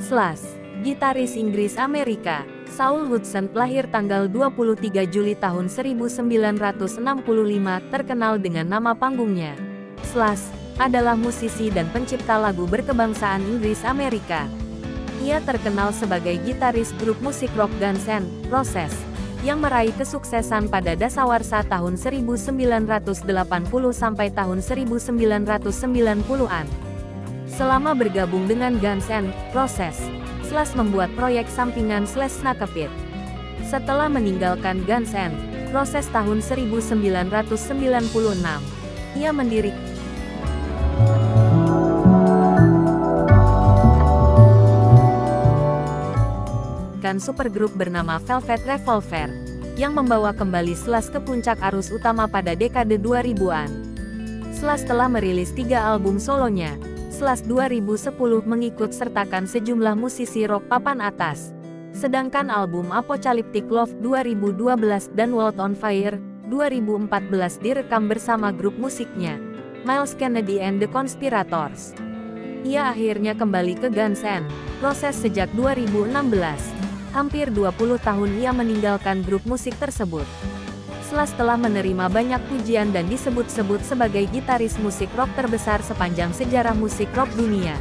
Slash, gitaris Inggris Amerika, Saul Hudson lahir tanggal 23 Juli tahun 1965, terkenal dengan nama panggungnya Slash, adalah musisi dan pencipta lagu berkebangsaan Inggris Amerika. Ia terkenal sebagai gitaris grup musik rock Guns N' Roses, yang meraih kesuksesan pada dasawarsa tahun 1980 sampai tahun 1990-an. Selama bergabung dengan Guns N' Roses, Slash membuat proyek sampingan Slash Snakepit. Setelah meninggalkan Guns N' Roses tahun 1996, ia mendirikan supergrup bernama Velvet Revolver, yang membawa kembali Slash ke puncak arus utama pada dekade 2000-an. Slash telah merilis 3 album solonya. Slash 2010 mengikut sertakan sejumlah musisi rock papan atas. Sedangkan album Apocalyptic Love 2012 dan World on Fire 2014 direkam bersama grup musiknya, Myles Kennedy and the Conspirators. Ia akhirnya kembali ke Guns N' Roses sejak 2016. Hampir 20 tahun ia meninggalkan grup musik tersebut. Slash telah menerima banyak pujian dan disebut-sebut sebagai gitaris musik rock terbesar sepanjang sejarah musik rock dunia.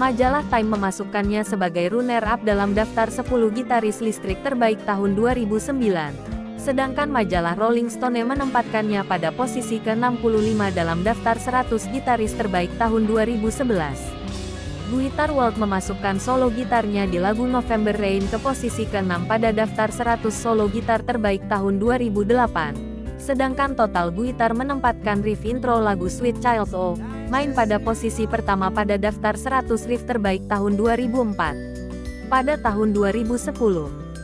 Majalah Time memasukkannya sebagai runner-up dalam daftar 10 gitaris listrik terbaik tahun 2009. Sedangkan majalah Rolling Stone menempatkannya pada posisi ke-65 dalam daftar 100 gitaris terbaik tahun 2011. Guitar World memasukkan solo gitarnya di lagu November Rain ke posisi ke-6 pada daftar 100 solo gitar terbaik tahun 2008. Sedangkan Total Guitar menempatkan riff intro lagu Sweet Child O' Mine pada posisi pertama pada daftar 100 riff terbaik tahun 2004. Pada tahun 2010,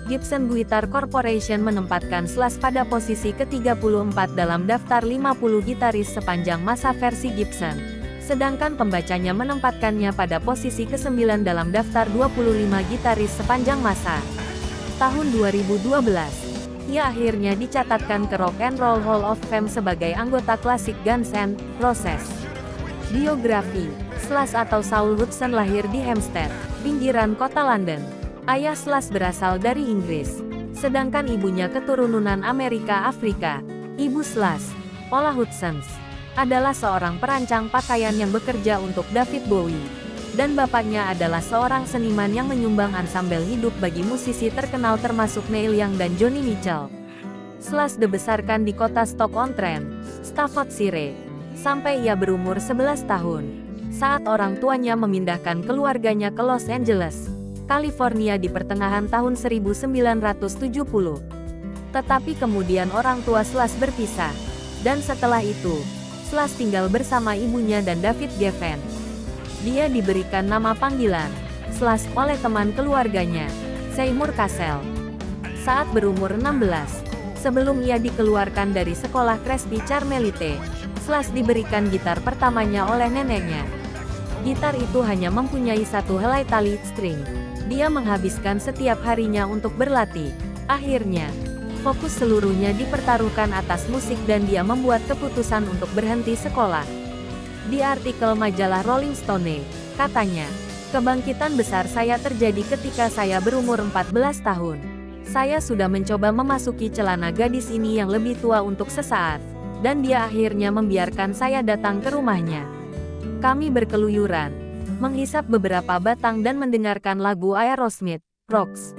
Gibson Guitar Corporation menempatkan Slash pada posisi ke-34 dalam daftar 50 gitaris sepanjang masa versi Gibson. Sedangkan pembacanya menempatkannya pada posisi ke-9 dalam daftar 25 gitaris sepanjang masa. Tahun 2012, ia akhirnya dicatatkan ke Rock and Roll Hall of Fame sebagai anggota klasik Guns N' Roses. Biografi, Slash atau Saul Hudson lahir di Hampstead, pinggiran kota London. Ayah Slash berasal dari Inggris, sedangkan ibunya keturunan Amerika Afrika. Ibu Slash, Ola Hudson, adalah seorang perancang pakaian yang bekerja untuk David Bowie, dan bapaknya adalah seorang seniman yang menyumbang ansambel hidup bagi musisi terkenal termasuk Neil Young dan Joni Mitchell. Slash dibesarkan di kota Stoke-on-Trent, Staffordshire, sampai ia berumur 11 tahun, saat orang tuanya memindahkan keluarganya ke Los Angeles, California di pertengahan tahun 1970. Tetapi kemudian orang tua Slash berpisah, dan setelah itu, Slash tinggal bersama ibunya dan David Geffen. Dia diberikan nama panggilan Slash oleh teman keluarganya, Seymour Cassell. Saat berumur 16, sebelum ia dikeluarkan dari sekolah Crespi Carmelite, Slash diberikan gitar pertamanya oleh neneknya. Gitar itu hanya mempunyai satu helai tali string. Dia menghabiskan setiap harinya untuk berlatih. Akhirnya, fokus seluruhnya dipertaruhkan atas musik dan dia membuat keputusan untuk berhenti sekolah. Di artikel majalah Rolling Stone, katanya, "Kebangkitan besar saya terjadi ketika saya berumur 14 tahun. Saya sudah mencoba memasuki celana gadis ini yang lebih tua untuk sesaat, dan dia akhirnya membiarkan saya datang ke rumahnya. Kami berkeluyuran, menghisap beberapa batang dan mendengarkan lagu Aerosmith, Rocks.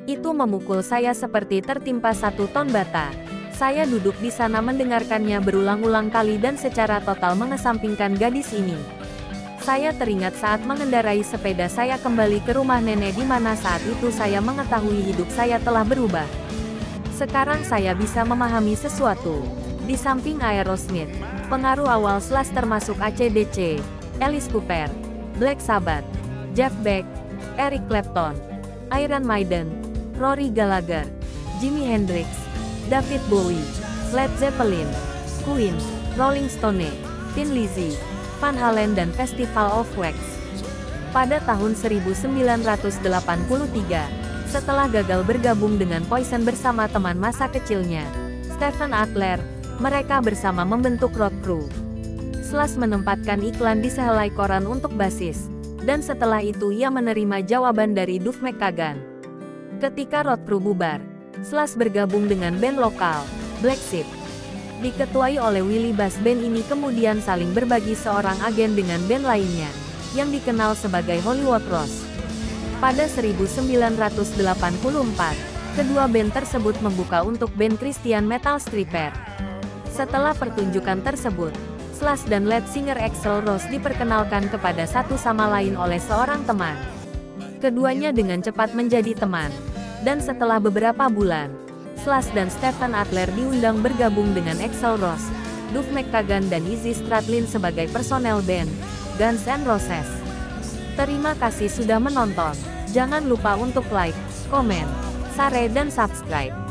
Itu memukul saya seperti tertimpa 1 ton bata. Saya duduk di sana mendengarkannya berulang-ulang kali dan secara total mengesampingkan gadis ini. Saya teringat saat mengendarai sepeda saya kembali ke rumah nenek di mana saat itu saya mengetahui hidup saya telah berubah. Sekarang saya bisa memahami sesuatu. Di samping Aerosmith, pengaruh awal Slash termasuk AC/DC, Alice Cooper, Black Sabbath, Jeff Beck, Eric Clapton, Iron Maiden, Rory Gallagher, Jimi Hendrix, David Bowie, Led Zeppelin, Queen, Rolling Stone, Thin Lizzy, Van Halen dan Festival of Wax. Pada tahun 1983, setelah gagal bergabung dengan Poison bersama teman masa kecilnya, Steven Adler, mereka bersama membentuk Road Crew. Slash menempatkan iklan di sehelai koran untuk basis, Dan setelah itu ia menerima jawaban dari Duff McKagan. Ketika Road Crew bubar, Slash bergabung dengan band lokal, Black Sheep. Diketuai oleh Willie Bass, band ini kemudian saling berbagi seorang agen dengan band lainnya, yang dikenal sebagai Hollywood Ross. Pada 1984, kedua band tersebut membuka untuk band Christian metal Stryper. Setelah pertunjukan tersebut, Slash dan lead singer Axl Rose diperkenalkan kepada satu sama lain oleh seorang teman. Keduanya dengan cepat menjadi teman, dan setelah beberapa bulan, Slash dan Steven Adler diundang bergabung dengan Axl Rose, Duff McKagan dan Izzy Stradlin sebagai personel band Guns N' Roses. Terima kasih sudah menonton. Jangan lupa untuk like, komen, share dan subscribe.